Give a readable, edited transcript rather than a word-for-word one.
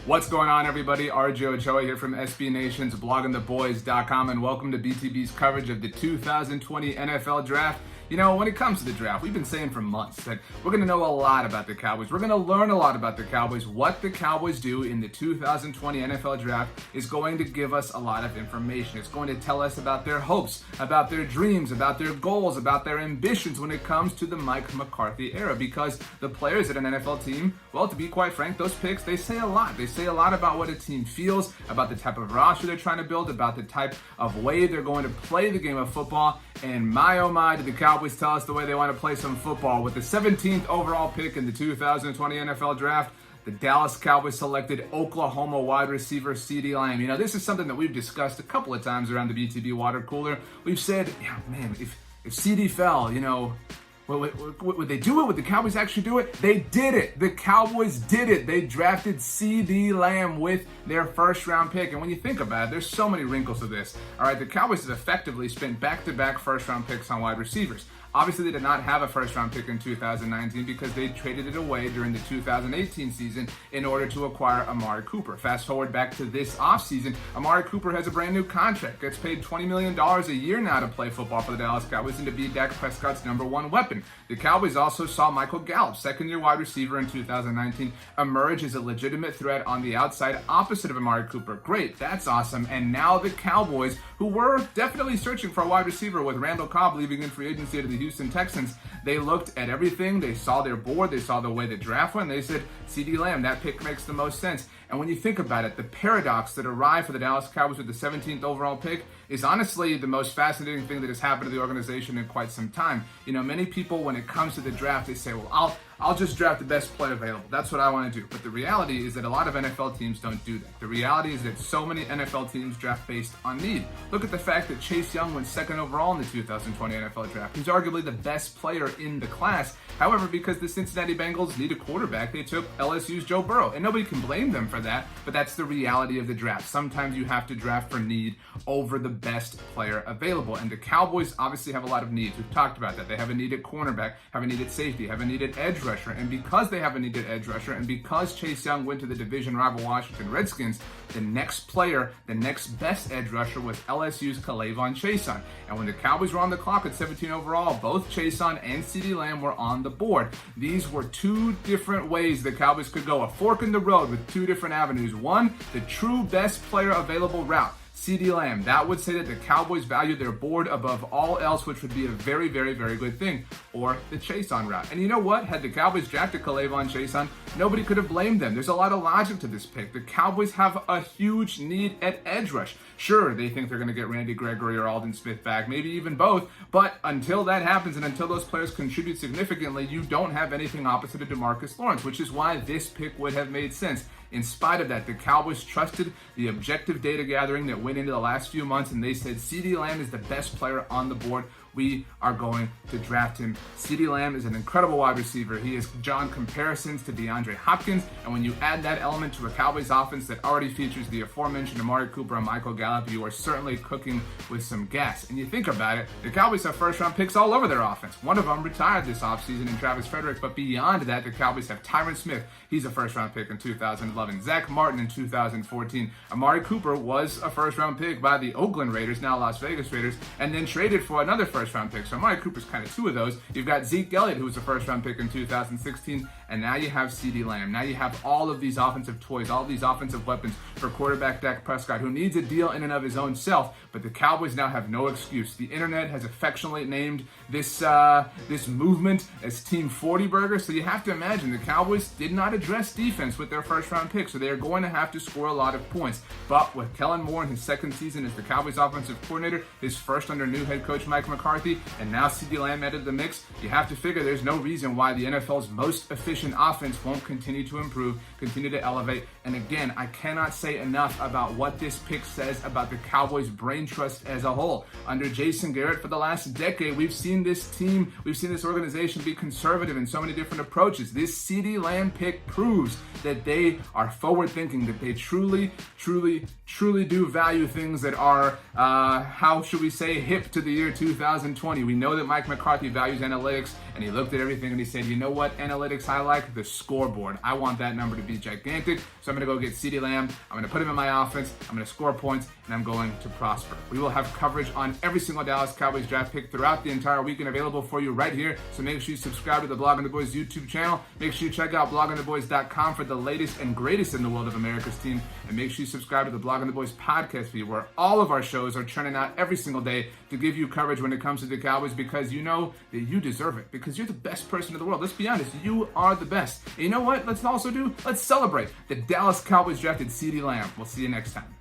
What's going on, everybody? RJ Ochoa here from SB Nation's bloggingtheboys.com, and welcome to BTB's coverage of the 2020 NFL Draft. You know, when it comes to the draft, we've been saying for months that we're going to know a lot about the Cowboys. We're going to learn a lot about the Cowboys. What the Cowboys do in the 2020 NFL Draft is going to give us a lot of information. It's going to tell us about their hopes, about their dreams, about their goals, about their ambitions when it comes to the Mike McCarthy era. Because the players at an NFL team, well, to be quite frank, those picks, they say a lot. They say a lot about what a team feels, about the type of roster they're trying to build, about the type of way they're going to play the game of football. And my oh my, did the Cowboys tell us the way they want to play some football. With the 17th overall pick in the 2020 NFL Draft, the Dallas Cowboys selected Oklahoma wide receiver CeeDee Lamb. You know, this is something that we've discussed a couple of times around the BTB water cooler. We've said, yeah, man, if CeeDee fell, you know, would they do it? Would the Cowboys actually do it? They did it. The Cowboys did it. They drafted CeeDee Lamb with their first-round pick. And when you think about it, there's so many wrinkles to this. All right, the Cowboys have effectively spent back-to-back first-round picks on wide receivers. Obviously, they did not have a first-round pick in 2019 because they traded it away during the 2018 season in order to acquire Amari Cooper. Fast forward back to this offseason, Amari Cooper has a brand new contract, gets paid $20 million a year now to play football for the Dallas Cowboys and to be Dak Prescott's number one weapon. The Cowboys also saw Michael Gallup, second-year wide receiver in 2019, emerge as a legitimate threat on the outside opposite of Amari Cooper. Great, that's awesome. And now the Cowboys, who were definitely searching for a wide receiver with Randall Cobb leaving in free agency to the Houston Texans, they looked at everything, they saw their board, they saw the way the draft went, and they said, CeeDee Lamb, that pick makes the most sense. And when you think about it, the paradox that arrived for the Dallas Cowboys with the 17th overall pick is honestly the most fascinating thing that has happened to the organization in quite some time. You know, many people, when it comes to the draft, they say, well, I'll just draft the best player available. That's what I want to do. But the reality is that a lot of NFL teams don't do that. The reality is that so many NFL teams draft based on need. Look at the fact that Chase Young went second overall in the 2020 NFL Draft. He's arguably the best player in the class. However, because the Cincinnati Bengals need a quarterback, they took LSU's Joe Burrow. And nobody can blame them for that, but that's the reality of the draft. Sometimes you have to draft for need over the best player available. And the Cowboys obviously have a lot of needs. We've talked about that. They have a need at cornerback, have a need at safety, have a need at edge rusher. And because they have a needed edge rusher, and because Chase Young went to the division rival Washington Redskins, the next player, the next best edge rusher was LSU's K'Lavon Chaisson. And when the Cowboys were on the clock at 17 overall, both Chaisson and CeeDee Lamb were on the board. These were two different ways the Cowboys could go, a fork in the road with two different avenues. One, the true best player available route, CeeDee Lamb. That would say that the Cowboys value their board above all else, which would be a very, very, very good thing. Or the Chaisson route. And you know what? Had the Cowboys drafted K'Lavon Chaisson, nobody could have blamed them. There's a lot of logic to this pick. The Cowboys have a huge need at edge rush. Sure, they think they're going to get Randy Gregory or Aldon Smith back, maybe even both. But until that happens and until those players contribute significantly, you don't have anything opposite of DeMarcus Lawrence, which is why this pick would have made sense. In spite of that, the Cowboys trusted the objective data gathering that went into the last few months, and they said CeeDee Lamb is the best player on the board. We are going to draft him. CeeDee Lamb is an incredible wide receiver. He has drawn comparisons to DeAndre Hopkins, and when you add that element to a Cowboys offense that already features the aforementioned Amari Cooper and Michael Gallup, you are certainly cooking with some gas. And you think about it, the Cowboys have first-round picks all over their offense. One of them retired this offseason in Travis Frederick, but beyond that, the Cowboys have Tyron Smith. He's a first-round pick in 2011. Zach Martin in 2014. Amari Cooper was a first-round pick by the Oakland Raiders, now Las Vegas Raiders, and then traded for another first-round pick. So Amari Cooper's kind of two of those. You've got Zeke Elliott, who was a first-round pick in 2016, and now you have CeeDee Lamb. Now you have all of these offensive toys, all of these offensive weapons for quarterback Dak Prescott, who needs a deal in and of his own self, but the Cowboys now have no excuse. The internet has affectionately named this movement as Team 40 Burger, so you have to imagine the Cowboys did not address defense with their first-round pick, so they are going to have to score a lot of points. But with Kellen Moore in his second season as the Cowboys offensive coordinator, his first under new head coach Mike McCarthy, and now CeeDee Lamb added to the mix, you have to figure there's no reason why the NFL's most efficient offense won't continue to improve, continue to elevate. And again, I cannot say enough about what this pick says about the Cowboys' brain trust as a whole. Under Jason Garrett for the last decade, we've seen this team, we've seen this organization be conservative in so many different approaches. This CeeDee Lamb pick proves that they are forward-thinking, that they truly do value things that are, how should we say, hip to the year 2020. We know that Mike McCarthy values analytics, and he looked at everything and he said, you know what, analytics highlight like? The scoreboard. I want that number to be gigantic, so I'm going to go get CeeDee Lamb. I'm going to put him in my offense. I'm going to score points, and I'm going to prosper. We will have coverage on every single Dallas Cowboys draft pick throughout the entire weekend available for you right here, so make sure you subscribe to the Blogging the Boys YouTube channel. Make sure you check out bloggingtheboys.com for the latest and greatest in the world of America's team, and make sure you subscribe to the Blogging the Boys podcast feed, where all of our shows are churning out every single day to give you coverage when it comes to the Cowboys, because you know that you deserve it, because you're the best person in the world. Let's be honest, you are the best. And you know what? Let's celebrate. The Dallas Cowboys drafted CeeDee Lamb. We'll see you next time.